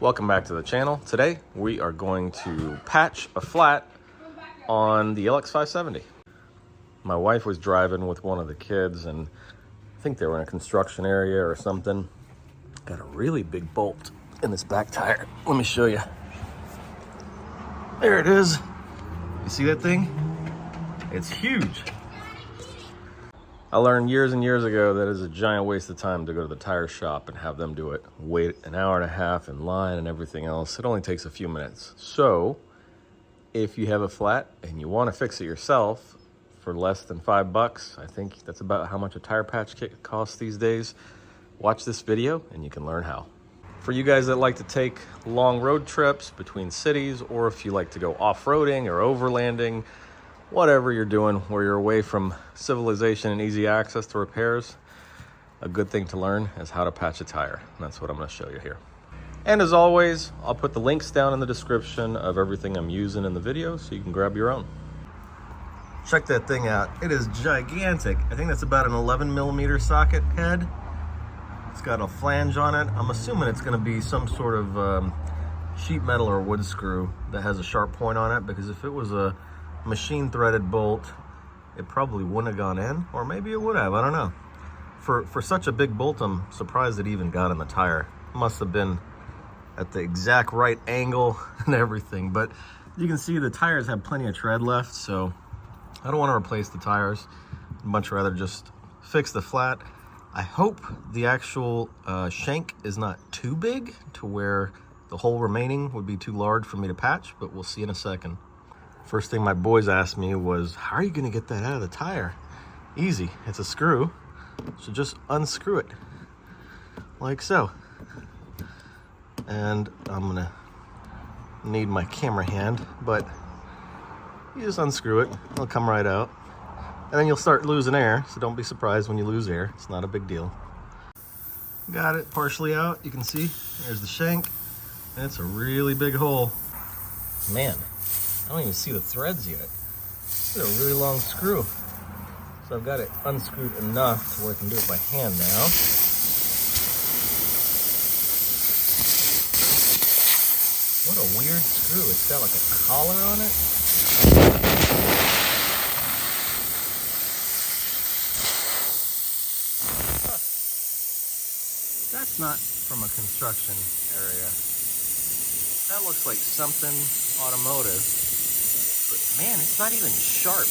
Welcome back to the channel. Today we are going to patch a flat on the LX570. My wife was driving with one of the kids and I think they were in a construction area or something. Got a really big bolt in this back tire. Let me show you. There it is. You see that thing? It's huge. I learned years and years ago that it's a giant waste of time to go to the tire shop and have them do it. Wait an hour and a half in line and everything else. It only takes a few minutes. So if you have a flat and you want to fix it yourself for less than $5, I think that's about how much a tire patch kit costs these days. Watch this video and you can learn how. For you guys that like to take long road trips between cities, or if you like to go off-roading or overlanding, whatever you're doing where you're away from civilization and easy access to repairs, a good thing to learn is how to patch a tire. And that's what I'm going to show you here. And as always, I'll put the links down in the description of everything I'm using in the video so you can grab your own. Check that thing out. It is gigantic. I think that's about an 11mm socket head. It's got a flange on it. I'm assuming it's going to be some sort of sheet metal or wood screw that has a sharp point on it, because if it was a machine threaded bolt, it probably wouldn't have gone in, or maybe it would have, I don't know. For such a big bolt, I'm surprised it even got in the tire. It must have been at the exact right angle and everything, but you can see the tires have plenty of tread left, so I don't want to replace the tires. I'd much rather just fix the flat. I hope the actual shank is not too big to where the hole remaining would be too large for me to patch, but we'll see in a second. First thing my boys asked me was, how are you gonna get that out of the tire? Easy, it's a screw, so just unscrew it, like so. And I'm gonna need my camera hand, but you just unscrew it, it'll come right out. And then you'll start losing air, so don't be surprised when you lose air, it's not a big deal. Got it partially out, you can see, there's the shank, and it's a really big hole. Man, I don't even see the threads yet. It's a really long screw. So I've got it unscrewed enough to where I can do it by hand now. What a weird screw. It's got like a collar on it. Huh. That's not from a construction area. That looks like something automotive. But man, it's not even sharp.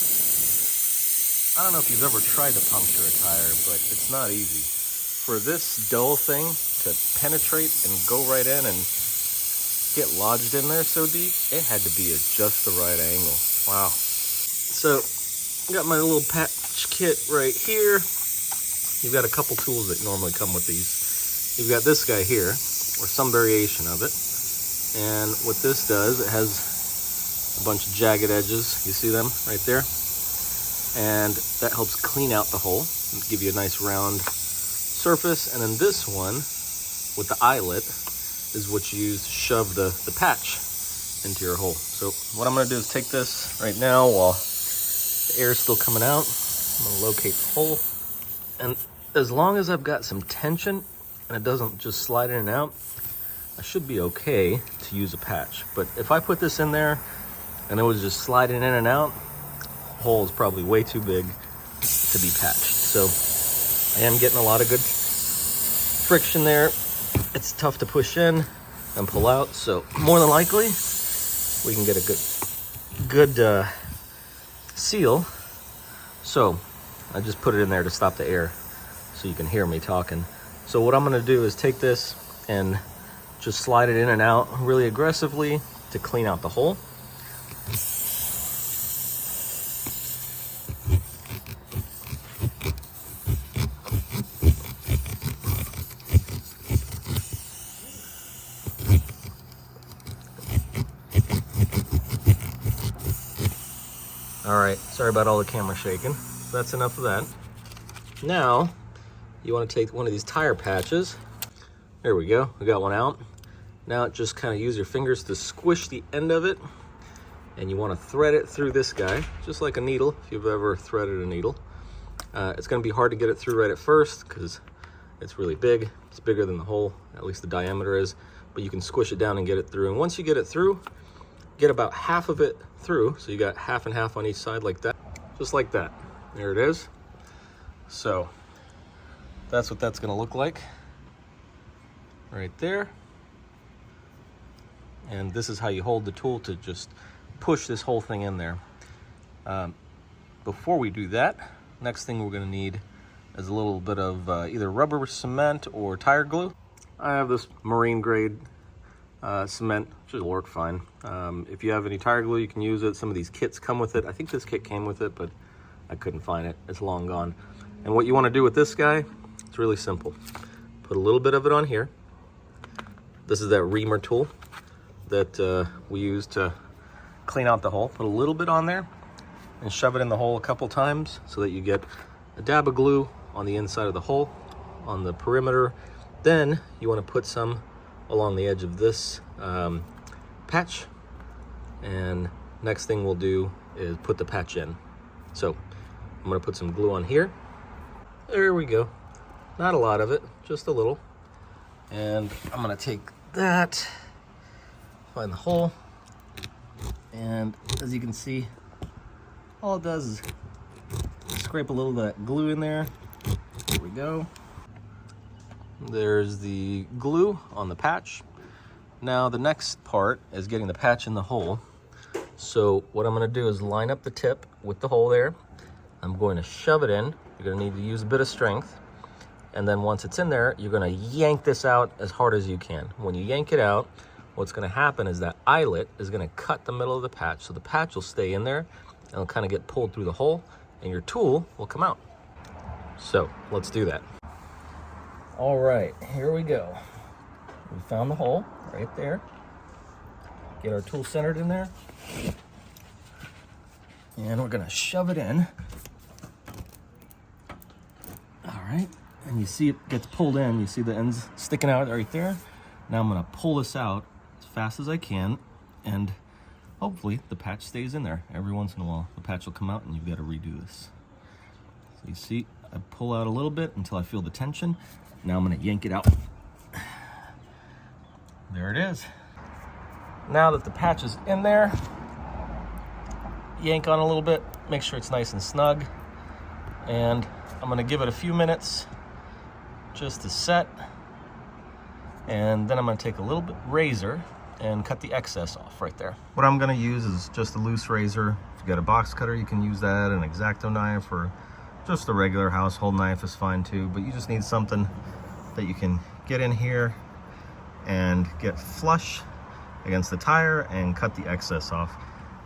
I don't know if you've ever tried to puncture a tire, but it's not easy. For this dull thing to penetrate and go right in and get lodged in there so deep, it had to be at just the right angle. Wow. So, got my little patch kit right here. You've got a couple tools that normally come with these. You've got this guy here, or some variation of it. And what this does, it has a bunch of jagged edges. You see them right there? And that helps clean out the hole and give you a nice round surface. And then this one with the eyelet is what you use to shove the patch into your hole. So what I'm gonna do is take this right now while the air is still coming out. I'm gonna locate the hole. And as long as I've got some tension and it doesn't just slide in and out, I should be okay to use a patch. But if I put this in there and it was just sliding in and out, the hole is probably way too big to be patched. So I am getting a lot of good friction there. It's tough to push in and pull out, so more than likely we can get a good seal. So I just put it in there to stop the air so you can hear me talking. So what I'm gonna do is take this and just slide it in and out really aggressively to clean out the hole. All right, sorry about all the camera shaking. That's enough of that. Now, you want to take one of these tire patches. There we go, we got one out. Now just kind of use your fingers to squish the end of it, and you want to thread it through this guy, just like a needle, if you've ever threaded a needle. It's going to be hard to get it through right at first because it's really big. It's bigger than the hole, at least the diameter is. but you can squish it down and get it through. And once you get it through, get about half of it through. So you got half and half on each side like that, just like that. There it is. So that's what that's gonna look like right there. And this is how you hold the tool to just push this whole thing in there. Before we do that, next thing we're gonna need is a little bit of either rubber cement or tire glue. I have this marine grade cement, which will work fine. If you have any tire glue, you can use it. Some of these kits come with it. I think this kit came with it, but I couldn't find it. It's long gone. And what you wanna do with this guy, it's really simple. Put a little bit of it on here. This is that reamer tool that we use to clean out the hole. Put a little bit on there and shove it in the hole a couple times so that you get a dab of glue on the inside of the hole, on the perimeter. Then you want to put some along the edge of this patch. And next thing we'll do is put the patch in. So I'm going to put some glue on here. There we go. Not a lot of it, just a little. And I'm going to take that, find the hole, and as you can see, all it does is scrape a little of that glue in there. There we go. There's the glue on the patch. Now the next part is getting the patch in the hole. So what I'm going to do is line up the tip with the hole there. I'm going to shove it in. You're going to need to use a bit of strength. And then once it's in there, you're going to yank this out as hard as you can. When you yank it out, what's going to happen is that eyelet is going to cut the middle of the patch. So the patch will stay in there and it'll kind of get pulled through the hole and your tool will come out. So let's do that. All right, here we go. We found the hole right there. Get our tool centered in there. And we're going to shove it in. All right. And you see it gets pulled in. You see the ends sticking out right there. Now I'm going to pull this out as fast as I can, and hopefully the patch stays in there. Every once in a while the patch will come out and you've got to redo this. So you see I pull out a little bit until I feel the tension. Now I'm going to yank it out. There it is. Now that the patch is in there, yank on a little bit, make sure it's nice and snug, and I'm going to give it a few minutes just to set, and then I'm going to take a little bit razor and cut the excess off right there. What I'm going to use is just a loose razor. If you got a box cutter, you can use that, an X-Acto knife, or just a regular household knife is fine too, but you just need something that you can get in here and get flush against the tire and cut the excess off.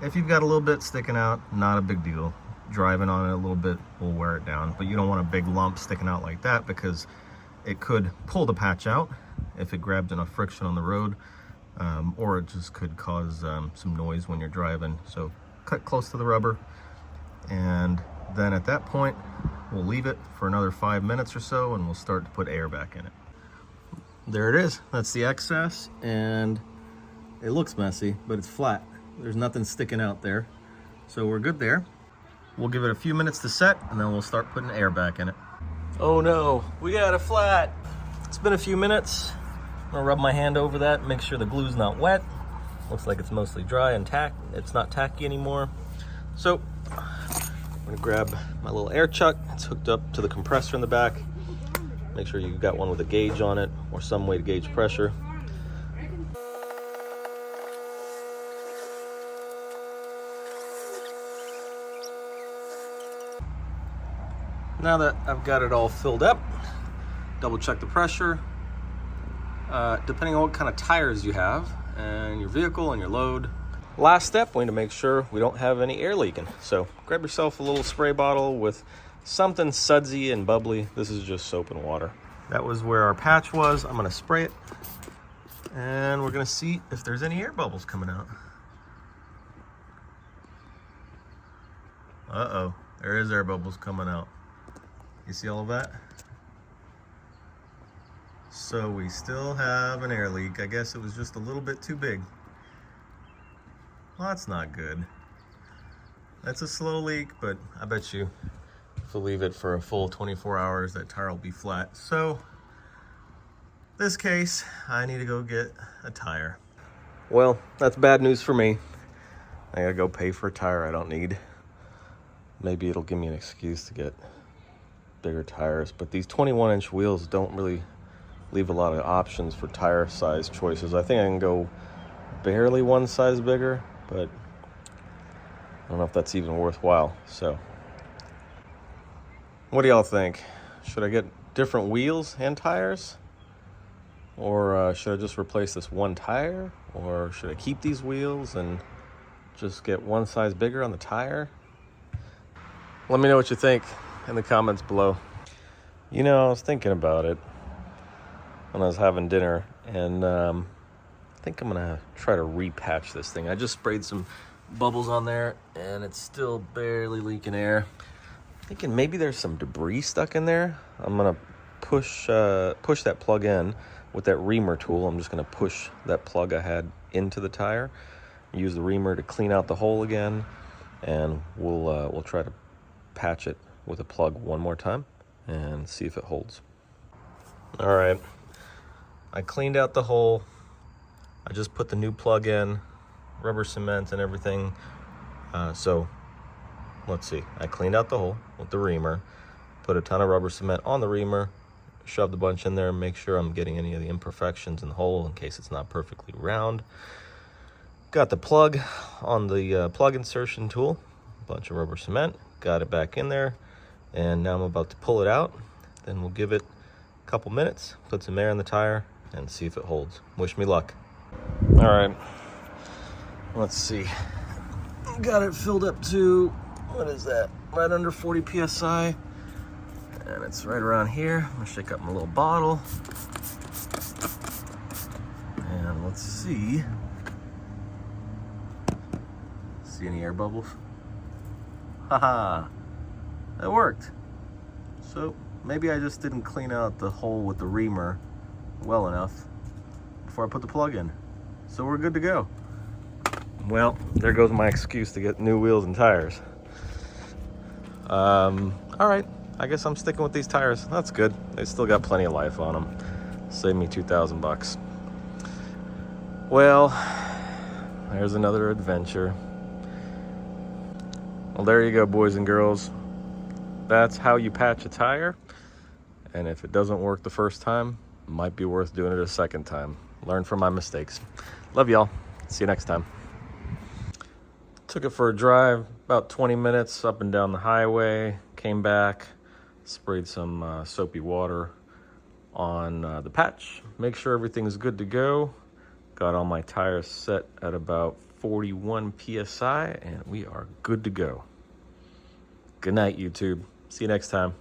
If you've got a little bit sticking out, not a big deal. Driving on it a little bit will wear it down, but you don't want a big lump sticking out like that because it could pull the patch out if it grabbed enough friction on the road, or it just could cause some noise when you're driving. So cut close to the rubber, and then at that point we'll leave it for another 5 minutes or so and we'll start to put air back in it. There it is. That's the excess, and it looks messy, but it's flat. There's nothing sticking out there, so we're good there. We'll give it a few minutes to set, and then we'll start putting air back in it. Oh no, we got it flat. It's been a few minutes. I'm gonna rub my hand over that, make sure the glue's not wet. Looks like it's mostly dry and it's not tacky anymore. So I'm gonna grab my little air chuck. It's hooked up to the compressor in the back. Make sure you've got one with a gauge on it or some way to gauge pressure. Now that I've got it all filled up, double check the pressure. Depending on what kind of tires you have and your vehicle and your load. Last step, we need to make sure we don't have any air leaking. So grab yourself a little spray bottle with something sudsy and bubbly. This is just soap and water. That was where our patch was. I'm gonna spray it, and we're gonna see if there's any air bubbles coming out. Uh-oh, there is air bubbles coming out. You see all of that? So we still have an air leak. I guess it was just a little bit too big. Well, that's not good. That's a slow leak, but I bet you if we leave it for a full 24 hours, that tire will be flat. So this case, I need to go get a tire. Well, that's bad news for me. I gotta go pay for a tire I don't need. Maybe it'll give me an excuse to get bigger tires, but these 21-inch wheels don't really leave a lot of options for tire size choices. I think I can go barely one size bigger, but I don't know if that's even worthwhile. So what do y'all think? Should I get different wheels and tires? Or should I just replace this one tire? Or should I keep these wheels and just get one size bigger on the tire? Let me know what you think in the comments below. You know, I was thinking about it when I was having dinner, and I think I'm gonna try to repatch this thing. I just sprayed some bubbles on there and it's still barely leaking air. Thinking maybe there's some debris stuck in there. I'm gonna push that plug in with that reamer tool. I'm just gonna push that plug I had into the tire, use the reamer to clean out the hole again, and we'll try to patch it with a plug one more time and see if it holds. All right, I cleaned out the hole. I just put the new plug in, rubber cement and everything. So let's see, I cleaned out the hole with the reamer, put a ton of rubber cement on the reamer, shoved a bunch in there, make sure I'm getting any of the imperfections in the hole in case it's not perfectly round. Got the plug on the plug insertion tool, a bunch of rubber cement, got it back in there, and now I'm about to pull it out. Then we'll give it a couple minutes, put some air in the tire, and see if it holds. Wish me luck. All right, let's see. Got it filled up to, what is that? Right under 40 PSI. And it's right around here. I'm gonna shake up my little bottle. And let's see. See any air bubbles? Haha, that worked. So maybe I just didn't clean out the hole with the reamer well enough before I put the plug in. So we're good to go. Well, there goes my excuse to get new wheels and tires. All right, I guess I'm sticking with these tires. That's good. They still got plenty of life on them. Saved me $2,000. Well, there's another adventure. Well, there you go, boys and girls. That's how you patch a tire. And if it doesn't work the first time, it might be worth doing it a second time. Learn from my mistakes. Love y'all. See you next time. Took it for a drive, about 20 minutes up and down the highway. Came back, sprayed some soapy water on the patch. Make sure everything's good to go. Got all my tires set at about 41 PSI, and we are good to go. Good night, YouTube. See you next time.